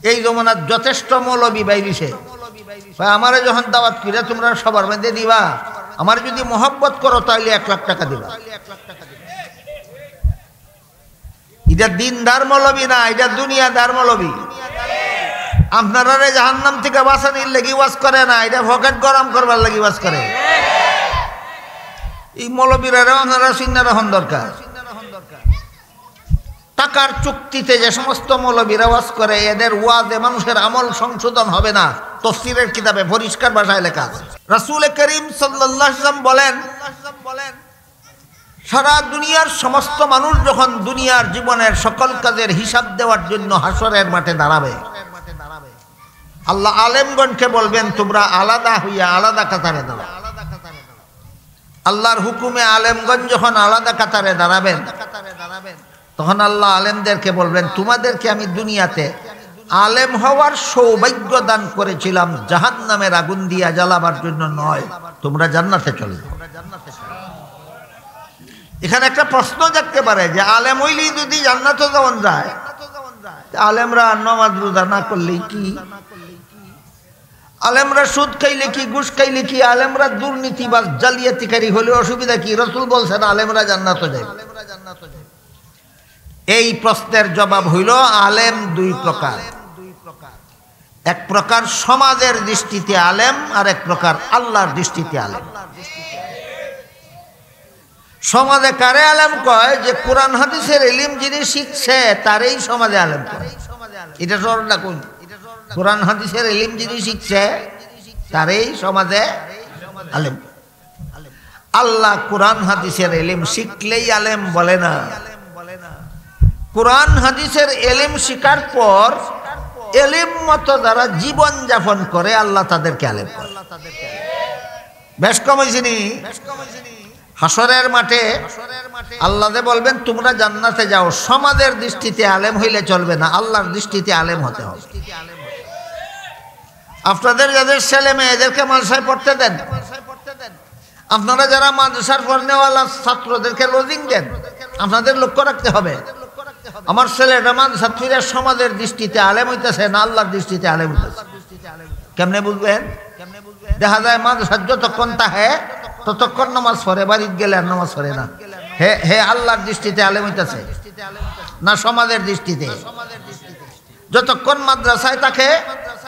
এই জমানার যথেষ্ট মৌলবী বাইরিছে, আমারে যখন দাওয়াত করে তোমরা সবার মধ্যে দিবা, আমার যদি মহব্বত করো তাহলে 1 লাখ টাকা দিবা। এটা দিনদার মৌলবী না, এটা দুনিয়াদার মৌলবী। আপনারা জাহান্নাম থেকে বাঁচানির লাগি ওয়াজ করে না, এটা পকেট গরম করবার লাগি ওয়াজ করে। এই মৌলবীরা আপনারা চিন্তা রাখুন দরকার। টাকার চুক্তিতে যে সমস্ত মৌলবীরা ওয়াজ করে, এদের ওয়াজে মানুষের আমল সংশোধন হবে না। তাফসীরের কিতাবে পরিষ্কার ভাষায় লেখা আছে। রাসূল করিম সাল্লাল্লাহু আলাইহি ওয়াসাল্লাম বলেন, সারা দুনিয়ার সমস্ত মানুষ যখন দুনিয়ার জীবনের সকল কাজের হিসাব দেওয়ার জন্য হাসরের মাঠে দাঁড়াবে, আল্লাহ আলেমগণকে বলবেন তোমরা আলাদা হইয়া আলাদা কাতারে দাঁড়াও। আল্লাহর হুকুমে আলেমগণ যখন আলাদা কাতারে দাঁড়াবেন, তখন আল্লাহ আলেমদেরকে বলবেন তোমাদেরকে আমি দুনিয়াতে আলেম হওয়ার সৌভাগ্য দান করেছিলাম জাহান্নামের আগুন দিয়া জ্বালাবার জন্য নয়, তোমরা জান্নাতে চলে যাও। এখানে একটা প্রশ্ন জাগতে পারে যে আলেম হইলেই যদি জান্নাতে যাওয়া যায়, আলেমরা নামাজ রোজা না করলেই কি, আলেমরা সুদ খাইলে কি, ঘুষ খাইলে কি, আলেমরা দুর্নীতিবাজ জালিয়াতিকারী হলে অসুবিধা কি? রাসূল বলছেন আলেমরা জান্নাতে যায়। এই প্রশ্নের জবাব হইল আলেম 2 প্রকার। এক প্রকার সমাজের দৃষ্টিতে আলেম, আর এক প্রকার আল্লাহর দৃষ্টিতে আলেম। সমাজে কারে আলেম কয়? যে কোরআন হাদিসের ইলম যিনি শিখছে তারই সমাজে আলেম কয়। এটা সরলা কোন? কোরআন হাদিসের ইলম যিনি শিখছে তারই সমাজে আলেম। আল্লাহ কোরআন হাদিসের ইলম শিখলেই আলেম বলে না। কোরআন হাদিসের ইলম শিকার পর ইলম মতো যারা জীবন যাপন করে আল্লাহ তাদেরকে আলেম করে। বেশ কম হয়েছিনি? হাসরের মাঠে আল্লাহ বলবেন তোমরা জান্নাতে যাও। সমাজের দৃষ্টিতে আলেম হইলে চলবে না, আল্লাহর দৃষ্টিতে আলেম হতে হবে। আপনাদের যাদের ছেলে মেয়েদেরকে মাদ্রাসায় পড়তে দেন, আপনারা যারা মাদ্রাসার পড়নেওয়ালা ছাত্রদেরকে লজিং দেন, আপনাদের লক্ষ্য রাখতে হবে আমার ছেলেটা মাদ্রাসার ফিরে সমাজের দৃষ্টিতে আলেম হইতেছে না আল্লাহর দৃষ্টিতে আলেম হইতেছে। কেমনে বুঝবেন? দেখা যায় মাদ্রাসার যতক্ষণ তাহে ততক্ষণ নামাজ পড়ে, বাড়িতে গেলে আর নামাজ পড়ে না। হে আল্লাহর দৃষ্টিতে আলেম হইতেছে না সমাজের দৃষ্টিতে? যতক্ষণ মাদ্রাসায় থাকে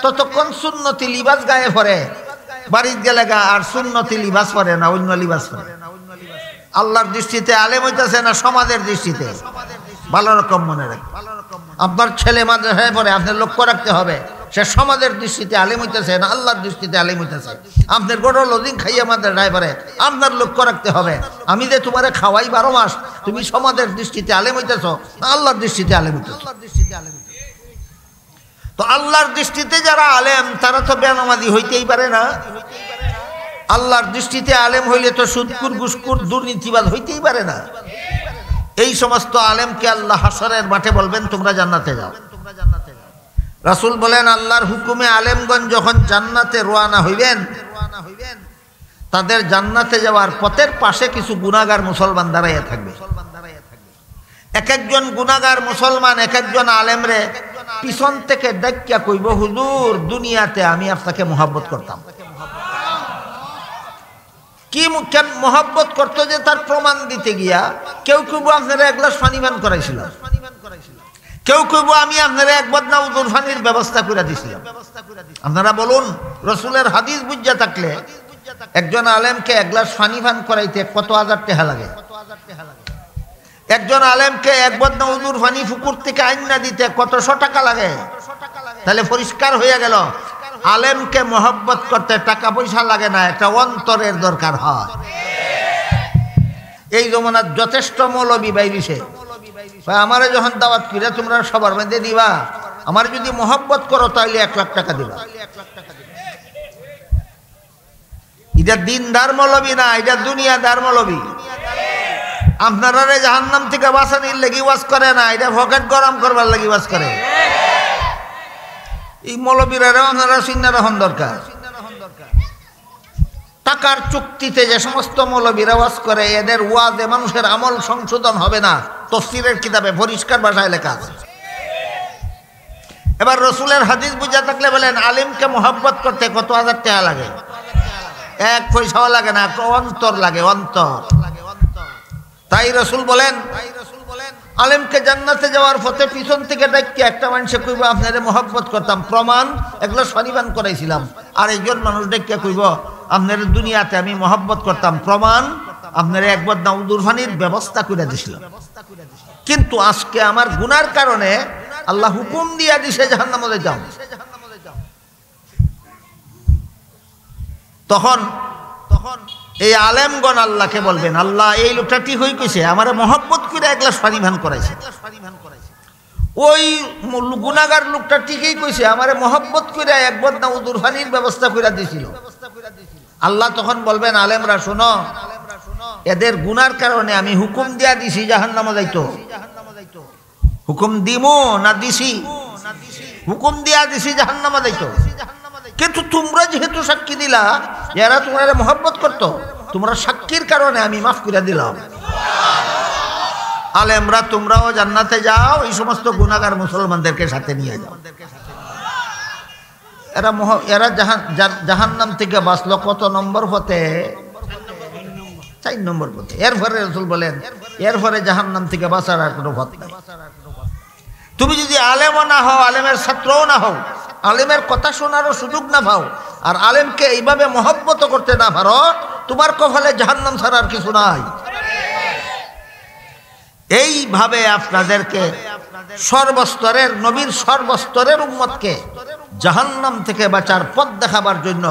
ততক্ষণ সুন্নতি লিবাস গায়ে পরে, বাড়িতে গেলে গা আর সুন্নতি লিবাস পরে না, অন্য লিবাস পরে। আল্লাহর দৃষ্টিতে আলেম হইতেছে না সমাজের দৃষ্টিতে? ভালো রকম মনে রাখবেন। আপনার ছেলে মাদ্রাসায় পড়ে, আপনার লক্ষ্য রাখতে হবে সে সমাজের দৃষ্টিতে আলেম হইতেছে না আল্লাহর দৃষ্টিতে আলেম হইতেছে। আপনার গোটা লজিং খাইয়া মাদ্রাসায় পড়ে, আপনার লক্ষ্য রাখতে হবে আমি যে তোমারে খাওয়াই 12 মাস, তুমি সমাজের দৃষ্টিতে আলেম হইতেছ না আল্লাহর দৃষ্টিতে আলেম হইতেছ? তো আল্লাহর দৃষ্টিতে যারা আলেম তারা তো বেনামাজি হইতেই পারে না। আল্লাহর দৃষ্টিতে আলেম হইলে তো সুদকুর ঘুষকুর দুর্নীতিবাদ হইতেই পারে না। এই সমস্ত আলেমকে আল্লাহ হাসরের মাঠে বলবেন তোমরা জান্নাতে যাও। রাসূল বলেন আল্লাহর হুকুমে আলেমগণ যখন জান্নাতে রওনা হইবেন, তাদের জান্নাতে যাওয়ার পথের পাশে কিছু গুনাহগার মুসলমান দাঁড়াইয়া থাকবে। এক একজন গুনাহগার মুসলমান এক একজন আলেমরে পিছন থেকে ডাকিয়া কইব, হুজুর দুনিয়াতে আমি আপনাকে মহব্বত করতাম। কি কেন মহব্বত করতো যে তার প্রমাণ দিতে গিয়া কেউ কইব আপনারা 1 গ্লাস পানি পান করাইছিলাম, কেউ কইব আমি আপনারা 1 বদনা উজুর পানির ব্যবস্থা করে দিছিলাম। আপনারা বলুন রাসূলের হাদিস বুঝা থাকলে একজন আলেমকে 1 গ্লাস পানি পান করাইতে কত হাজার টাকা লাগে? একজন আলেমকে 1 বদনা উজুর পানি পুকুর থেকে আইনা দিতে কত 100 টাকা লাগে? তাহলে পরিষ্কার হয়ে গেল আলেমকে মহব্বত করতে টাকা পয়সা লাগে না, একটা অন্তরের দরকার হয়। এই জমানার যথেষ্ট মৌলবী বাইরিছে, আমারে যখন দাওয়াত করে তোমরা সবার মধ্যে দিবা, আমার যদি মহব্বত করো তাহলে 1 লাখ টাকা দিবা। এটা দিনদার মৌলবী না, এটা দুনিয়াদার মৌলবী। আপনারা জাহান্নাম থেকে বাঁচানির লাগি ওয়াজ করে না, এটা পকেট গরম করবার লাগি ওয়াজ করে। এই মৌলবীরা আপনারা চিন্তা রাখুন দরকার। টাকার চুক্তিতে যে সমস্ত মৌলবীরা ওয়াজ করে, এদের ওয়াজে মানুষের আমল সংশোধন হবে না। তাফসীরের কিতাবে পরিষ্কার ভাষায় লেখা আছে। এবার রসুলের হাদিস বুঝা থাকলে বলেন আলিমকে মোহাব্বত করতে কত হাজার টাকা লাগে? 1 পয়সাও লাগে না, অন্তর লাগে, অন্তর। তাই রসুল বলেন আলেমকে জান্নাতে যাওয়ার পথে পিছন থেকে ডাকি একটা মানুষে কইব আপনারে মোহাব্বত করতাম, প্রমাণ এগুলো শনিবান করাইছিলাম। আর একজন মানুষ ডাকিয়া কইব আপনার দুনিয়াতে আমি মোহাব্বত করতাম, প্রমাণ আপনারা একবার নাউদুর ফানির ব্যবস্থা করে দিছিলাম। কিন্তু আজকে আমার গুনার কারণে আল্লাহ হুকুম দিয়া দিছে জাহান্নামে যাইতাম। তখন এই আলেমগণ আল্লাহকে বলবেন, আল্লাহ এই লোকটা ঠিক হয়ে গেছে, আমার মহব্বত করে এক গ্লাস পানি ভান করাইছে। ওই গুনাগার লোকটা ঠিকই কইছে, আমার মহব্বত করে এক বদনা উদুর পানির ব্যবস্থা করে দিছিল। আল্লাহ তখন বলবেন আলেমরা শোনো, এদের গুনার কারণে আমি হুকুম দিয়া দিছি জাহান্নামে যাইতো। হুকুম দিমু না দিছি? হুকুম দিয়া দিছি জাহান্নামে যাইতো। কিন্তু তোমরা যেহেতু সাক্ষী দিলা এরা তোমার মহব্বত করতো, তোমরা সাক্ষীর কারণে আমি মাফ করে দিলাম। আলেমরা তোমরাও জান্নাতে যাও, এই সমস্ত গুনাহগার মুসলমানদেরকে সাথে নিয়ে যাও। এরা জাহান্নাম থেকে বাঁচলো কত নম্বর পথে? 4 নম্বর পথে। এরপরে রাসূল বলেন এরপরে জাহান্নাম থেকে বাঁচার আর কোনো পথ নাই। তুমি যদি আলেমও না হও, আলেমের ছাত্রও না হও, আলেমের কথা শোনারও সুযোগ না পাও, আর আলেমকে এইভাবে মহব্বত করতে না পারো, তোমার কপালে জাহান্নাম ছাড়া আর কিছু নাই। এইভাবে আপনাদেরকে সর্বস্তরের নবীর সর্বস্তরের উম্মতকে জাহান্নাম থেকে বাঁচার পথ দেখাবার জন্য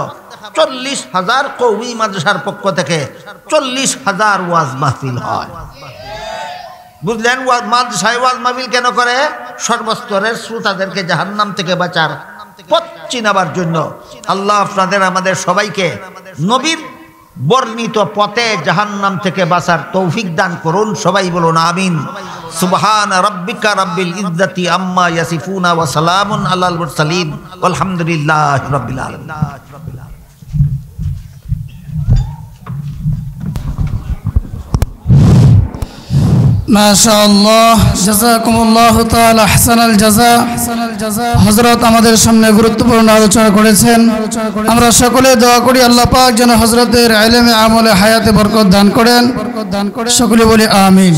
40,000 কওমি মাদ্রাসার পক্ষ থেকে 40,000 ওয়াজ মাহফিল হয়। বুঝলেন? মাদ্রাসায় ওয়াজ মাহফিল কেন করে? সর্বস্তরের শ্রোতাদেরকে জাহান্নাম থেকে বাঁচার পথ চিনাবার জন্য। আল্লাহ আপনাদের আমাদের সবাইকে নবীর বর্ণিত পথে জাহান্নাম থেকে বাঁচার তৌফিক দান করুন। সবাই বলুন আমিন। সুবহান রাব্বিকা রাব্বিল ইজ্জাতি আম্মা ইয়াসিফুনা ওয়া সালামুন আলাল মুরসালিন আলহামদুলিল্লাহি রাব্বিল আলামিন। মাশাআল্লাহ, জাযাকুমুল্লাহু তাআলা আহসানাল জাযা। হযরত আমাদের সামনে গুরুত্বপূর্ণ আলোচনা করেছেন। আমরা সকলে দোয়া করি আল্লাহ পাক যেন হযরতের ইলমে আমলে হায়াতে বরকত দান করেন। সকলে বলি আমিন।